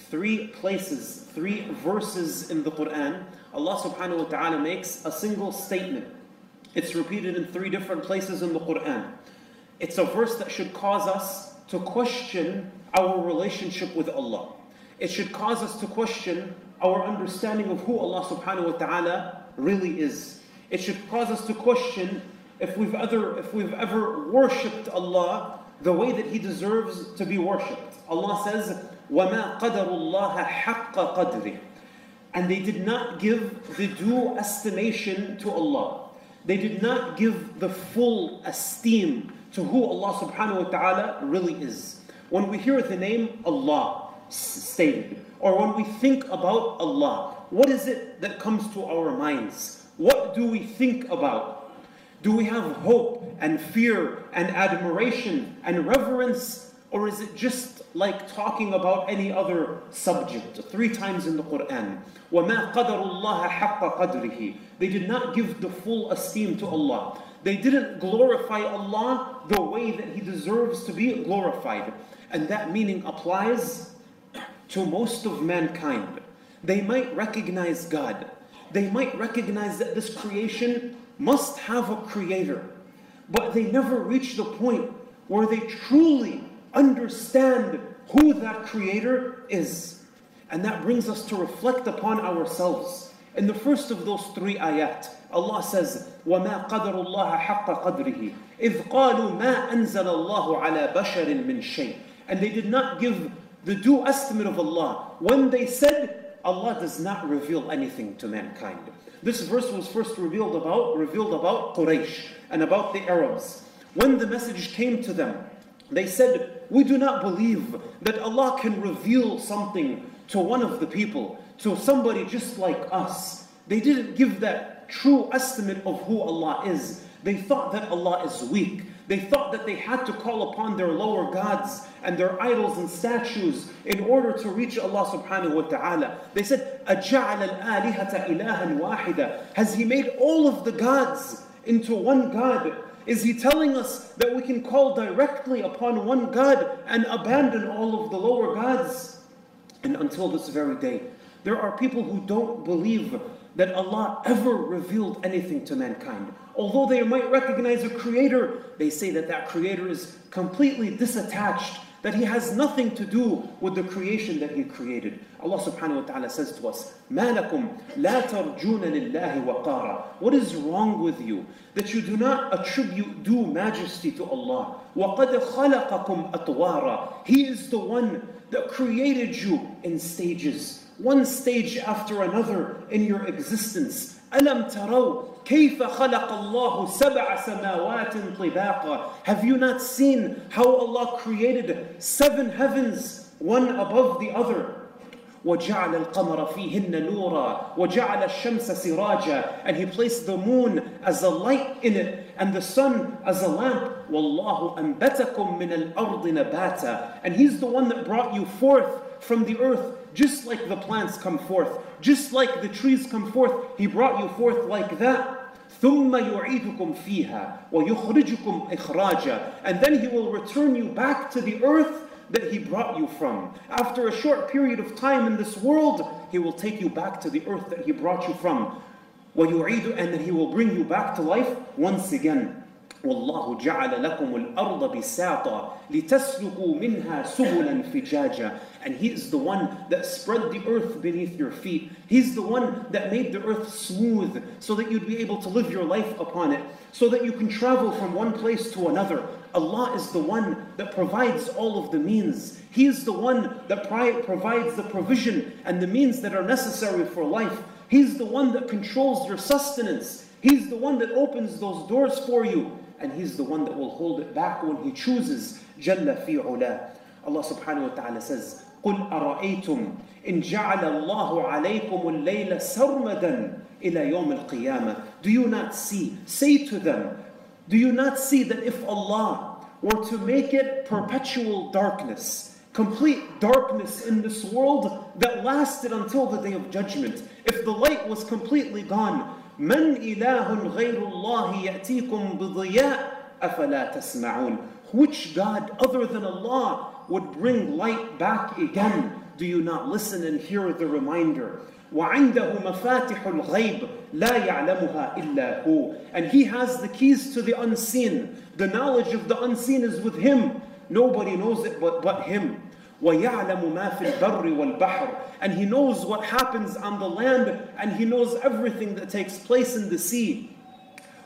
Three places, three verses in the Quran, Allah subhanahu wa ta'ala makes a single statement. It's repeated in three different places in the Quran. It's a verse that should cause us to question our relationship with Allah. It should cause us to question our understanding of who Allah subhanahu wa ta'ala really is. It should cause us to question if we've ever worshipped Allah the way that He deserves to be worshipped. Allah says, وَمَا قَدَرُ اللَّهَ حَقَّ قَدْرِهِ. And they did not give the due estimation to Allah. They did not give the full esteem to who Allah subhanahu wa ta'ala really is. When we hear the name Allah stated, or when we think about Allah, what is it that comes to our minds? What do we think about? Do we have hope and fear and admiration and reverence? Or is it just like talking about any other subject? 3 times in the Quran. وَمَا قَدَرُ اللَّهَ حَقَّ قَدْرِهِ. They did not give the full esteem to Allah. They didn't glorify Allah the way that He deserves to be glorified. And that meaning applies to most of mankind. They might recognize God. They might recognize that this creation must have a creator. But they never reach the point where they truly understand who that creator is. And that brings us to reflect upon ourselves. In the first of those 3 ayat, Allah says, وَمَا قَدَرُ اللَّهَ حَقَّ قَدْرِهِ إِذْ قَالُوا مَا أَنزَلَ اللَّهُ عَلَى بَشَرٍ مِّن شَيْءٍ. And they did not give the due estimate of Allah when they said, Allah does not reveal anything to mankind. This verse was first revealed about Quraysh and about the Arabs. When the message came to them, they said, we do not believe that Allah can reveal something to one of the people, to somebody just like us. They didn't give that true estimate of who Allah is. They thought that Allah is weak. They thought that they had to call upon their lower gods and their idols and statues in order to reach Allah subhanahu wa ta'ala. They said, أَجَعَلَ الْآلِهَةَ إِلَهًا وَاحِدًا. Has He made all of the gods into one God? Is He telling us that we can call directly upon one God and abandon all of the lower gods? And until this very day, there are people who don't believe that Allah ever revealed anything to mankind. Although they might recognize a creator, they say that that creator is completely disattached, that He has nothing to do with the creation that He created. Allah subhanahu wa ta'ala says to us, مَا لَكُمْ لَا تَرْجُونَ لِلَّهِ وَقَارًا. What is wrong with you that you do not attribute due majesty to Allah? وَقَدْ خَلَقَكُمْ أَطْوَارًا. He is the one that created you in stages, one stage after another in your existence. أَلَمْ تَرَوْا كَيْفَ خَلَقَ اللَّهُ سَبْعَ سَمَاوَاتٍ طِبَاقًا. Have you not seen how Allah created 7 heavens, one above the other? وَجَعَلَ الْقَمَرَ فِيهِنَّ نُورًا وَجَعَلَ الشَّمْسَ سِرَاجًا. And He placed the moon as a light in it and the sun as a lamp. وَاللَّهُ أَنْبَتَكُم مِّنَ الْأَرْضِ نَبَاتًا. And He's the one that brought you forth from the earth, just like the plants come forth, just like the trees come forth. He brought you forth like that. ثُمَّ يُعِيدُكُمْ فِيهَا وَيُخْرِجُكُمْ إِخْرَاجًا. And then He will return you back to the earth that He brought you from. After a short period of time in this world, He will take you back to the earth that He brought you from. وَيُعِيدُ. And then He will bring you back to life once again. وَاللَّهُ جَعَلَ لَكُمُ الْأَرْضَ بِسَاطًا لِتَسْلُكُوا مِنْهَا سُبُلًا فِجَاجًا. And He is the one that spread the earth beneath your feet. He's the one that made the earth smooth so that you'd be able to live your life upon it, so that you can travel from one place to another. Allah is the one that provides all of the means. He is the one that provides the provision and the means that are necessary for life. He's the one that controls your sustenance. He's the one that opens those doors for you. And He's the one that will hold it back when He chooses. Jalla fi ula. Allah subhanahu wa ta'ala says, قُلْ أَرَأَيْتُمْ إِنْ جَعَلَ اللَّهُ عَلَيْكُمُ اللَّيْلَ سَرْمَدًا إِلَى يَوْمِ الْقِيَامَةِ. Do you not see? Say to them, do you not see that if Allah were to make it perpetual darkness, complete darkness in this world that lasted until the Day of Judgment, if the light was completely gone, مَنْ إِلَهٌ غَيْرُ اللَّهِ يَأْتِيكُمْ بِضِيَاءٍ أَفَلَا تَسْمَعُونَ. Which God other than Allah would bring light back again. Do you not listen and hear the reminder? وَعِنْدَهُ مَفَاتِحُ الْغَيْبِ لَا يَعْلَمُهَا إِلَّا هُ. And He has the keys to the unseen. The knowledge of the unseen is with Him. Nobody knows it but Him. وَيَعْلَمُ مَا فِي الْبَرِّ وَالْبَحْرِ. And He knows what happens on the land, and He knows everything that takes place in the sea.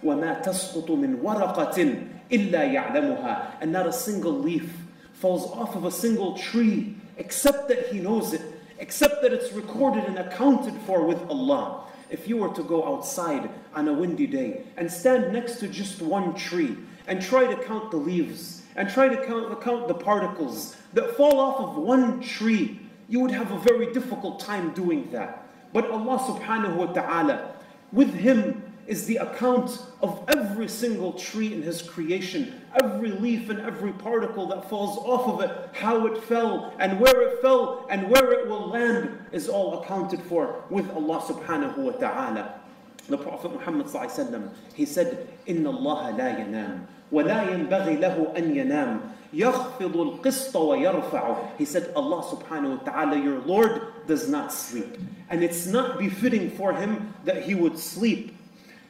وَمَا تَسْقُطُ مِنْ وَرَقَةٍ إِلَّا يَعْلَمُهَا. And not a single leaf falls off of a single tree except that He knows it, except that it's recorded and accounted for with Allah. If you were to go outside on a windy day and stand next to just one tree and try to count the leaves and try to count the particles that fall off of one tree, you would have a very difficult time doing that. But Allah subhanahu wa ta'ala, with Him is the account of every single tree in His creation, every leaf and every particle that falls off of it, how it fell and where it will land is all accounted for with Allah subhanahu wa ta'ala. The Prophet Muhammad sallallahu alaihi wasallam, he said, إِنَّ اللَّهَ لَا يَنَامُ وَلَا يَنْبَغِي لَهُ أَنْ يَنَامُ يَخْفِضُ الْقِسْطَ وَيَرْفَعُ. He said, Allah subhanahu wa ta'ala, your Lord, does not sleep. And it's not befitting for Him that He would sleep.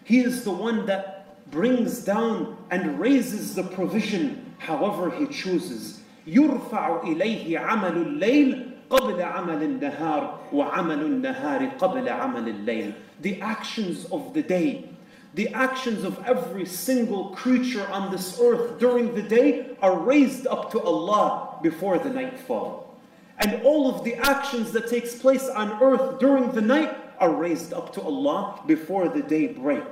He is the one that brings down and raises the provision however He chooses. يُرْفَعُ إِلَيْهِ عَمَلُ اللَّيْلِ قَبْلَ عَمَلِ النَّهَارِ وَعَمَلُ النَّهَارِ قَبْلَ عَمَلِ اللَّيْلِ. The actions of the day, the actions of every single creature on this earth during the day are raised up to Allah before the nightfall. And all of the actions that takes place on earth during the night are raised up to Allah before the day break.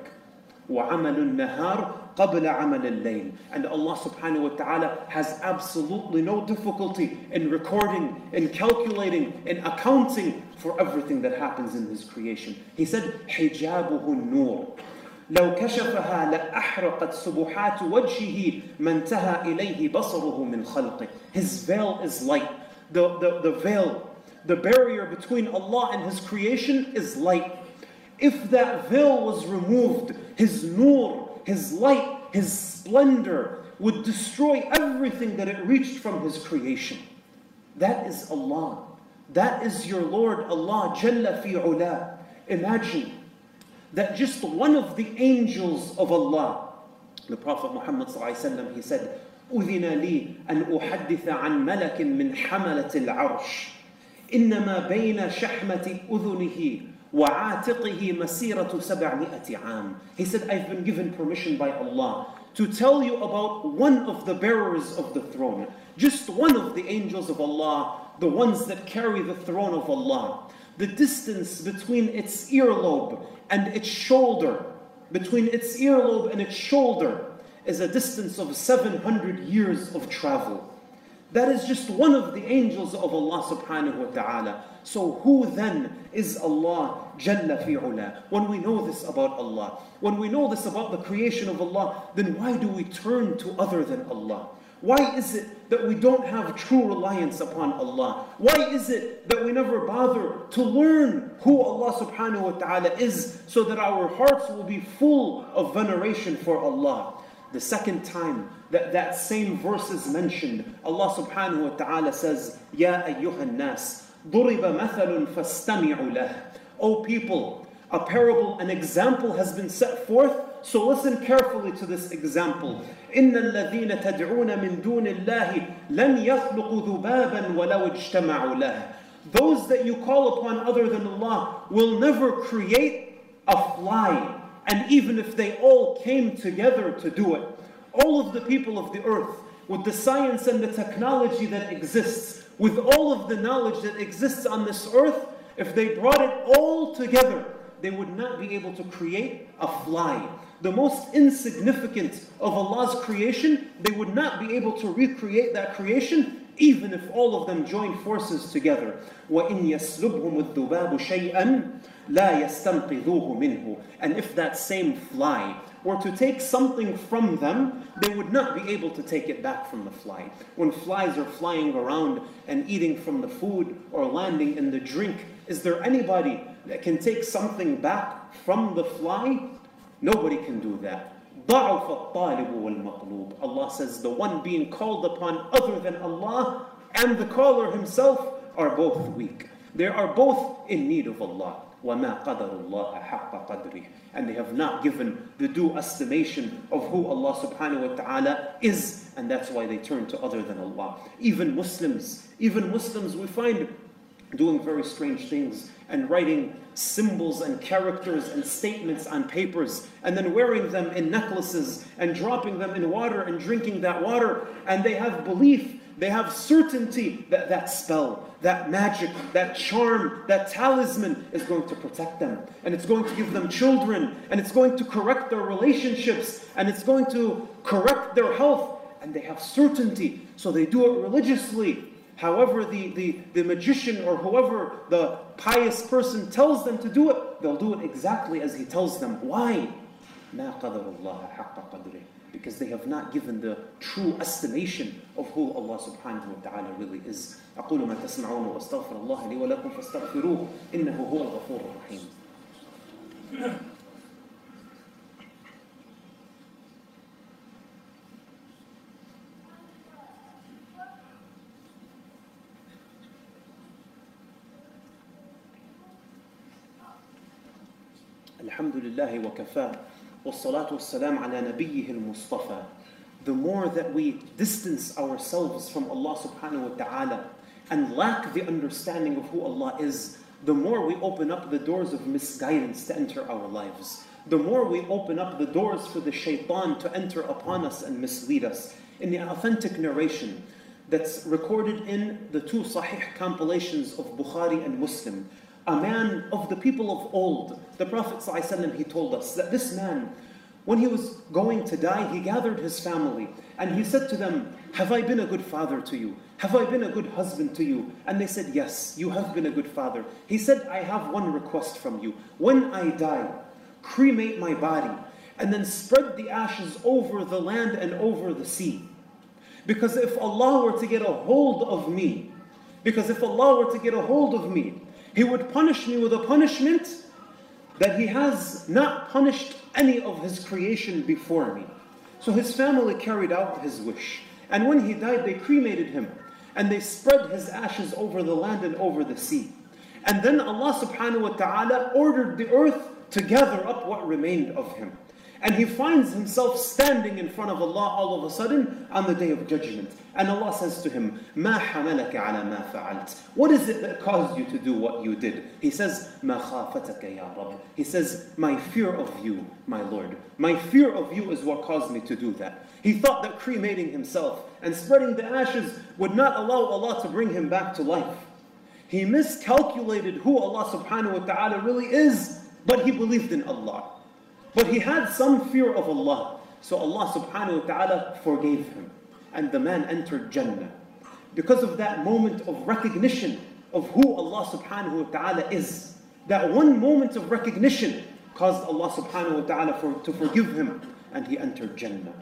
وَعَمَلُ النَّهَارِ قَبْلَ عَمَلِ اللَّيْلِ. And Allah subhanahu wa ta'ala has absolutely no difficulty in recording, in calculating, in accounting for everything that happens in His creation. He said, حِجَابُهُ النُّورِ لو كشفها لأحرقت سبحات وجهه ما انتهى إليه بصره من خلقه. His veil is light. The veil, the barrier between Allah and His creation is light. If that veil was removed, His nur, His light, His splendor would destroy everything that it reached from His creation. That is Allah. That is your Lord, Allah Jalla fi ula. Imagine that just one of the angels of Allah, the Prophet Muhammad sallallahu alaihi wasallam, he said, أذن لي أن أحدث عن ملك من حملة العرش إنما بين شحمة أذنه وعاتقه مسيرة 700 عام. He said, I've been given permission by Allah to tell you about one of the bearers of the throne, just one of the angels of Allah, the ones that carry the throne of Allah. The distance between its earlobe and its shoulder, between its earlobe and its shoulder, is a distance of 700 years of travel. That is just one of the angels of Allah subhanahu wa ta'ala. So who then is Allah Jalla fi ula? When we know this about Allah, when we know this about the creation of Allah, then why do we turn to other than Allah? Why is it that we don't have true reliance upon Allah? Why is it that we never bother to learn who Allah subhanahu wa ta'ala is so that our hearts will be full of veneration for Allah? The second time that same verse is mentioned, Allah subhanahu wa ta'ala says, Ya ayyuhan nas, ضُرِبَ مَثَلٌ فَاسْتَمِعُوا لَهُ. O people, a parable, an example has been set forth, so listen carefully to this example. إِنَّ الَّذِينَ تَدْعُونَ مِن دُونِ اللَّهِ لَنْ يَخْلُقُوا ذُبَابًا وَلَوْ اجْتَمَعُوا لَهُ. Those that you call upon other than Allah will never create a fly. And even if they all came together to do it, all of the people of the earth, with the science and the technology that exists, with all of the knowledge that exists on this earth, if they brought it all together, they would not be able to create a fly. The most insignificant of Allah's creation, they would not be able to recreate that creation, even if all of them joined forces together. وَإِنْ يَسْلُبْهُمُ الذُّبَابُ شَيْئًا لَا يَسْتَنْقِذُوهُ مِنْهُ. And if that same fly were to take something from them, they would not be able to take it back from the fly. When flies are flying around and eating from the food or landing in the drink, is there anybody that can take something back from the fly? Nobody can do that. ضَعُفَ الطَّالِبُ وَالْمَطْلُوبُ. Allah says the one being called upon other than Allah and the caller himself are both weak. They are both in need of Allah. وَمَا قَدَرُ اللَّهَ حَقَّ قَدْرِهِ. And they have not given the due estimation of who Allah subhanahu wa ta'ala is, and that's why they turn to other than Allah. Even Muslims we find doing very strange things and writing symbols and characters and statements on papers and then wearing them in necklaces and dropping them in water and drinking that water, and they have belief, they have certainty that that spell, that magic, that charm, that talisman is going to protect them, and it's going to give them children, and it's going to correct their relationships, and it's going to correct their health, and they have certainty, so they do it religiously. However the magician or whoever the pious person tells them to do it, they'll do it exactly as he tells them. Why? مَا قَدَرُ اللَّهَ حَقَّ قَدْرِهِ. Because they have not given the true estimation of who Allah subhanahu wa ta'ala really is. أقول ما تسمعون وأستغفر الله لي ولكم فاستغفروه إنه هو الغفور الرحيم. الحمد لله وكفاه والصلاة والسلام على نبيه المصطفى. The more that we distance ourselves from Allah subhanahu wa ta'ala and lack the understanding of who Allah is, the more we open up the doors of misguidance to enter our lives. The more we open up the doors for the shaitan to enter upon us and mislead us. In the authentic narration that's recorded in the two Sahih compilations of Bukhari and Muslim, a man of the people of old, the Prophet ﷺ, he told us that this man, when he was going to die, he gathered his family and he said to them, have I been a good father to you? Have I been a good husband to you? And they said, yes, you have been a good father. He said, I have one request from you. When I die, cremate my body and then spread the ashes over the land and over the sea. Because if Allah were to get a hold of me, He would punish me with a punishment that He has not punished any of His creation before me. So his family carried out his wish. And when he died, they cremated him. And they spread his ashes over the land and over the sea. And then Allah subhanahu wa ta'ala ordered the earth to gather up what remained of him. And he finds himself standing in front of Allah all of a sudden on the day of judgment. And Allah says to him, مَا حَمَلَكَ عَلَى مَا فَعَلْتَ. What is it that caused you to do what you did? He says, مَا خَافَتَكَ يَا رَبِّ. He says, my fear of you, my Lord. My fear of you is what caused me to do that. He thought that cremating himself and spreading the ashes would not allow Allah to bring him back to life. He miscalculated who Allah subhanahu wa ta'ala really is, but he believed in Allah. But he had some fear of Allah. So Allah subhanahu wa ta'ala forgave him. And the man entered Jannah. Because of that moment of recognition of who Allah subhanahu wa ta'ala is. That one moment of recognition caused Allah subhanahu wa ta'ala to forgive him. And he entered Jannah.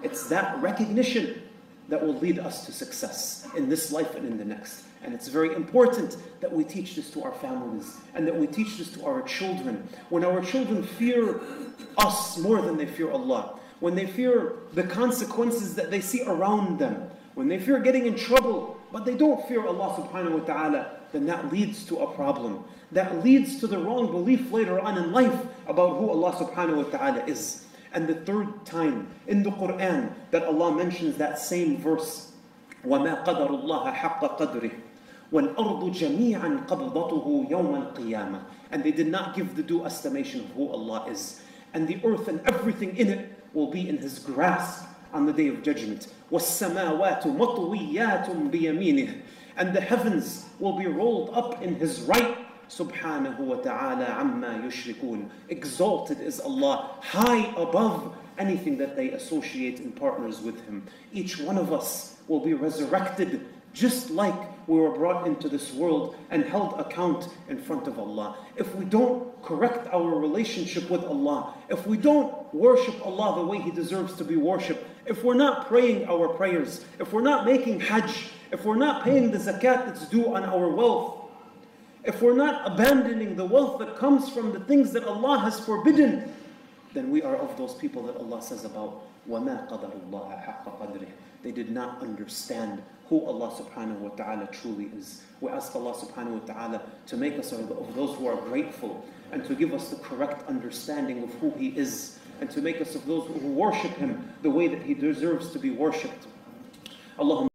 It's that recognition that will lead us to success in this life and in the next. And it's very important that we teach this to our families and that we teach this to our children. When our children fear us more than they fear Allah, when they fear the consequences that they see around them, when they fear getting in trouble, but they don't fear Allah subhanahu wa ta'ala, then that leads to a problem. That leads to the wrong belief later on in life about who Allah subhanahu wa ta'ala is. And the third time in the Quran that Allah mentions that same verse, وَمَا قَدَرُ اللَّهَ حَقَّ قَدْرِهِ وَالْأَرْضُ جَمِيعًا قَبْضَتُهُ يَوْمَ الْقِيَامَةِ. And they did not give the due estimation of who Allah is. And the earth and everything in it will be in His grasp on the day of judgment. وَالسَّمَاوَاتُ مَطْوِيَّاتٌ بِيَمِينِهِ. And the heavens will be rolled up in His right. Subhanahu wa ta'ala amma yushrikun. Exalted is Allah, high above anything that they associate and partners with Him. Each one of us will be resurrected just like we were brought into this world and held account in front of Allah. If we don't correct our relationship with Allah, if we don't worship Allah the way He deserves to be worshipped, if we're not praying our prayers, if we're not making hajj, if we're not paying the zakat that's due on our wealth, if we're not abandoning the wealth that comes from the things that Allah has forbidden, then we are of those people that Allah says about, وَمَا قَدَرُ اللَّهَ حَقَّ قَدْرِهِ. They did not understand who Allah subhanahu wa ta'ala truly is. We ask Allah subhanahu wa ta'ala to make us of those who are grateful, and to give us the correct understanding of who He is, and to make us of those who worship Him the way that He deserves to be worshipped. Allahumma